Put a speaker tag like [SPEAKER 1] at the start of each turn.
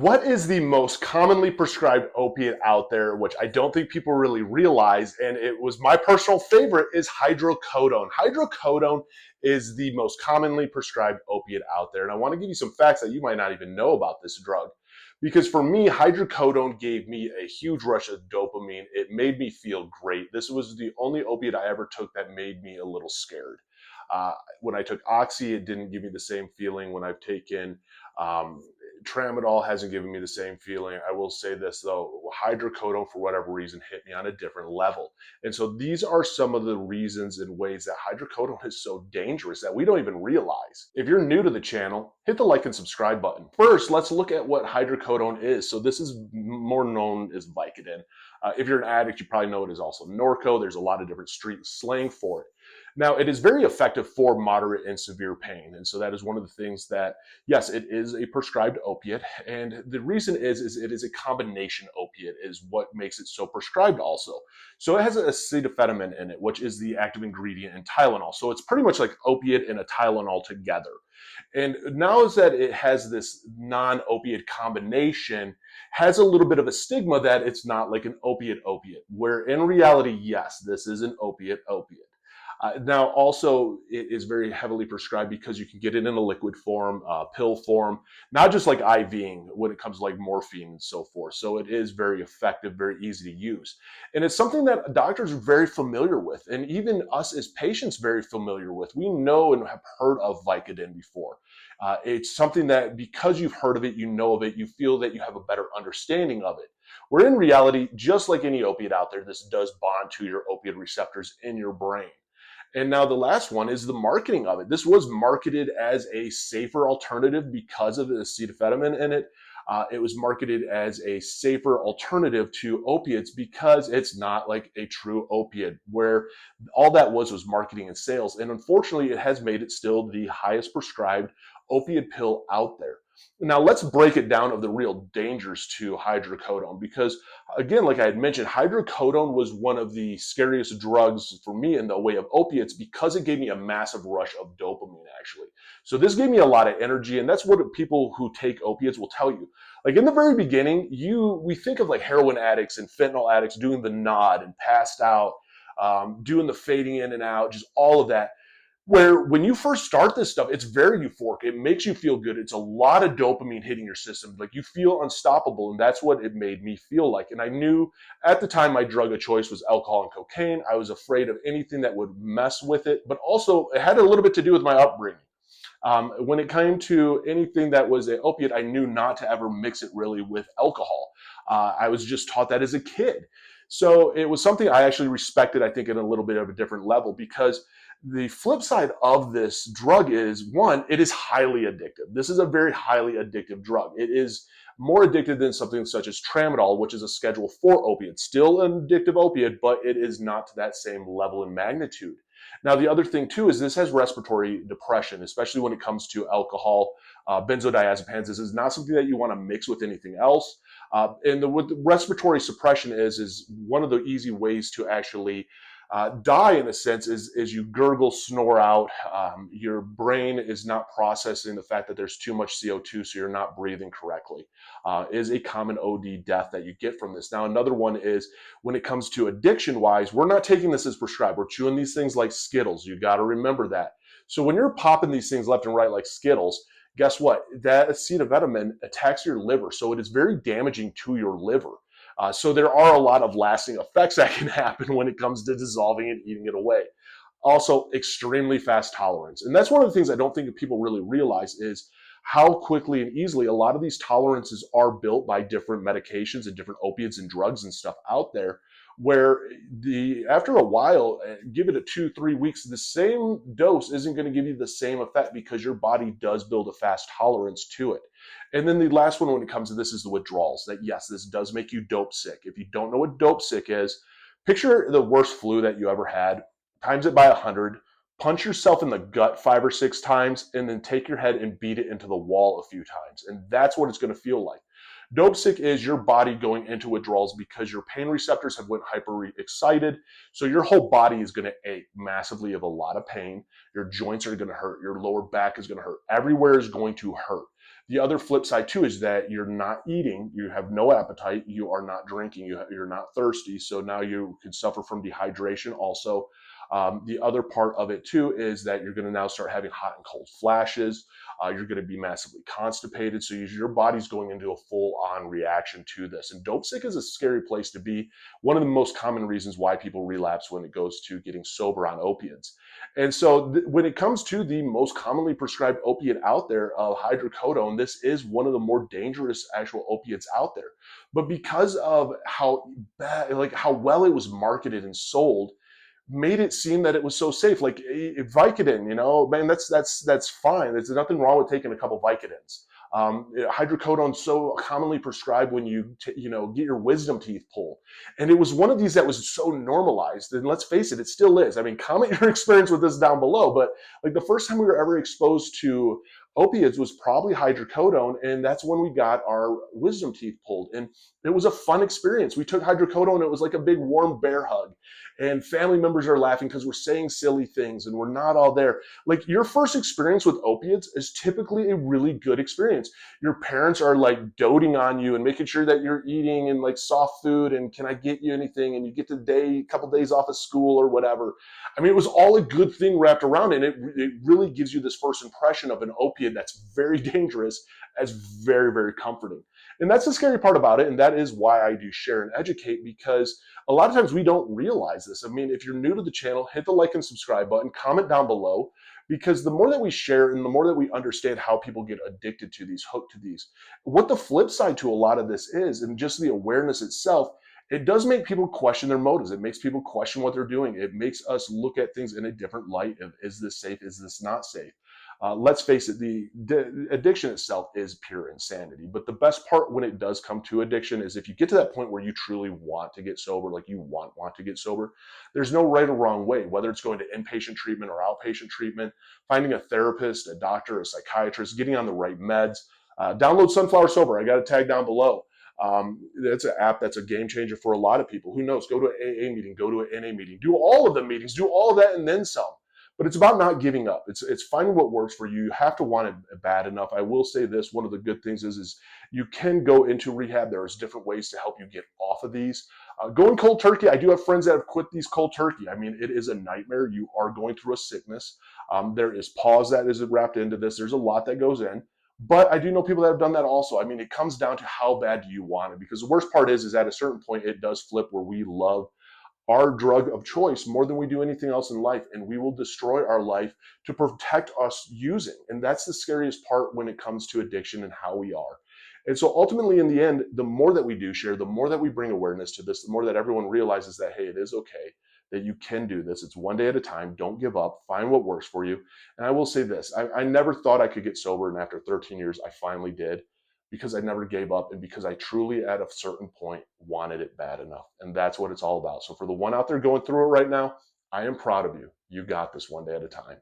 [SPEAKER 1] What is the most commonly prescribed opiate out there, which I don't think people really realize, and it was my personal favorite, is hydrocodone. Hydrocodone is the most commonly prescribed opiate out there. And I want to give you some facts that you might not even know about this drug. Because for me, hydrocodone gave me a huge rush of dopamine. It made me feel great. This was the only opiate I ever took that made me a little scared. When I took Oxy, it didn't give me the same feeling. When I've taken um, Tramadol, hasn't given me the same feeling. I will say this though, hydrocodone for whatever reason hit me on a different level. And so these are some of the reasons and ways that hydrocodone is so dangerous that we don't even realize. If you're new to the channel, hit the like and subscribe button. First, let's look at what hydrocodone is. So this is more known as Vicodin. If you're an addict, you probably know it is also Norco. There's a lot of different street slang for it. Now, it is very effective for moderate and severe pain. And so that is one of the things that, yes, it is a prescribed opiate. And the reason is it is a combination opiate is what makes it so prescribed also. So it has acetaminophen in it, which is the active ingredient in Tylenol. So it's pretty much like opiate and a Tylenol together. And now is that it has this non-opiate combination, has a little bit of a stigma that it's not like an opiate, where in reality, yes, this is an opiate. Now, also, it is very heavily prescribed because you can get it in a liquid form, pill form, not just like IVing when it comes to like morphine and so forth. So it is very effective, very easy to use. And it's something that doctors are very familiar with, and even us as patients very familiar with. We know and have heard of VICODIN before. It's something that because you've heard of it, you know of it, you feel that you have a better understanding of it. Where in reality, just like any opiate out there, this does bond to your opiate receptors in your brain. And now the last one is the marketing of it. This was marketed as a safer alternative because of the acetaminophen in it. It was marketed as a safer alternative to opiates because it's not like a true opiate, where all that was marketing and sales. And unfortunately, it has made it still the highest prescribed opiate pill out there. Now let's break it down of the real dangers to hydrocodone, because again, like I had mentioned, hydrocodone was one of the scariest drugs for me in the way of opiates because it gave me a massive rush of dopamine actually. So this gave me a lot of energy, and that's what people who take opiates will tell you. Like in the very beginning, we think of like heroin addicts and fentanyl addicts doing the nod and passed out, doing the fading in and out, just all of that. Where when you first start this stuff, it's very euphoric. It makes you feel good. It's a lot of dopamine hitting your system. Like you feel unstoppable. And that's what it made me feel like. And I knew at the time my drug of choice was alcohol and cocaine. I was afraid of anything that would mess with it. But also it had a little bit to do with my upbringing. When it came to anything that was an opiate, I knew not to ever mix it really with alcohol. I was just taught that as a kid. So it was something I actually respected, I think, at a little bit of a different level, because the flip side of this drug is, one, it is highly addictive. This is a very highly addictive drug. It is more addictive than something such as Tramadol, which is a Schedule 4 opiate. Still an addictive opiate, but it is not to that same level in magnitude. Now, the other thing, too, is this has respiratory depression, especially when it comes to alcohol, benzodiazepines. This is not something that you want to mix with anything else. What the respiratory suppression is one of the easy ways to actually die, in a sense, is you gurgle, snore out. Your brain is not processing the fact that there's too much CO2, so you're not breathing correctly. Is a common OD death that you get from this. Now, another one is when it comes to addiction-wise, we're not taking this as prescribed. We're chewing these things like Skittles. You got to remember that. So when you're popping these things left and right like Skittles, guess what? That acetaminophen attacks your liver, so it is very damaging to your liver. So there are a lot of lasting effects that can happen when it comes to dissolving and eating it away. Also, extremely fast tolerance. And that's one of the things I don't think people really realize is how quickly and easily a lot of these tolerances are built by different medications and different opiates and drugs and stuff out there, where after a while, give it a 2-3 weeks, the same dose isn't going to give you the same effect because your body does build a fast tolerance to it. And then the last one when it comes to this is the withdrawals. That yes, this does make you dope sick. If you don't know what dope sick is, picture the worst flu that you ever had, times it by 100, punch yourself in the gut 5 or 6 times, and then take your head and beat it into the wall a few times. And that's what it's going to feel like. Dope sick is your body going into withdrawals because your pain receptors have went hyper excited. So your whole body is going to ache massively of a lot of pain. Your joints are going to hurt. Your lower back is going to hurt. Everywhere is going to hurt. The other flip side too is that you're not eating, you have no appetite, you are not drinking, you're not thirsty. So now you can suffer from dehydration also. The other part of it too is that you're going to now start having hot and cold flashes. You're going to be massively constipated. So your body's going into a full on reaction to this. And dope sick is a scary place to be. One of the most common reasons why people relapse when it goes to getting sober on opiates. And so when it comes to the most commonly prescribed opiate out there, hydrocodone, this is one of the more dangerous actual opiates out there. But because of how bad, like how well it was marketed and sold, made it seem that it was so safe. Like Vicodin, man, that's fine. There's nothing wrong with taking a couple Vicodins. Hydrocodone so commonly prescribed when get your wisdom teeth pulled, and it was one of these that was so normalized. And let's face it, it still is. I mean, comment your experience with this down below. But like the first time we were ever exposed to opiates was probably hydrocodone, and that's when we got our wisdom teeth pulled. And it was a fun experience. We took hydrocodone. It was like a big warm bear hug, and family members are laughing because we're saying silly things and we're not all there. Like your first experience with opiates is typically a really good experience. Your parents are like doting on you and making sure that you're eating and like soft food and can I get you anything, and you get a couple days off of school or whatever. I mean, it was all a good thing wrapped around, and it really gives you this first impression of an opiate that's very dangerous as very, very comforting. And that's the scary part about it, and that is why I do share and educate, because a lot of times we don't realize this. I mean, if you're new to the channel, hit the like and subscribe button, comment down below, because the more that we share and the more that we understand how people get addicted to these, hooked to these, what the flip side to a lot of this is, and just the awareness itself, it does make people question their motives. It makes people question what they're doing. It makes us look at things in a different light of, is this safe? Is this not safe? Let's face it, the addiction itself is pure insanity. But the best part when it does come to addiction is if you get to that point where you truly want to get sober, like you want to get sober, there's no right or wrong way, whether it's going to inpatient treatment or outpatient treatment, finding a therapist, a doctor, a psychiatrist, getting on the right meds. Download Sunflower Sober. I got a tag down below. That's an app that's a game changer for a lot of people. Who knows? Go to an AA meeting, go to an NA meeting, do all of the meetings, do all of that and then some. But it's about not giving up. It's finding what works for you. You have to want it bad enough. I will say this, one of the good things is you can go into rehab. There's different ways to help you get off of these. Going cold turkey, I do have friends that have quit these cold turkey. I mean, it is a nightmare. You are going through a sickness. There is pause that is wrapped into this. There's a lot that goes in. But I do know people that have done that also. I mean, it comes down to how bad do you want it? Because the worst part is at a certain point, it does flip where we love our drug of choice more than we do anything else in life, and we will destroy our life to protect us using. And that's the scariest part when it comes to addiction and how we are. And so ultimately in the end, the more that we do share, the more that we bring awareness to this, the more that everyone realizes that, hey, it is okay, that you can do this. It's one day at a time. Don't give up. Find what works for you. And I will say this, I never thought I could get sober, and after 13 years I finally did, because I never gave up and because I truly at a certain point wanted it bad enough. And that's what it's all about. So for the one out there going through it right now, I am proud of you. You got this one day at a time.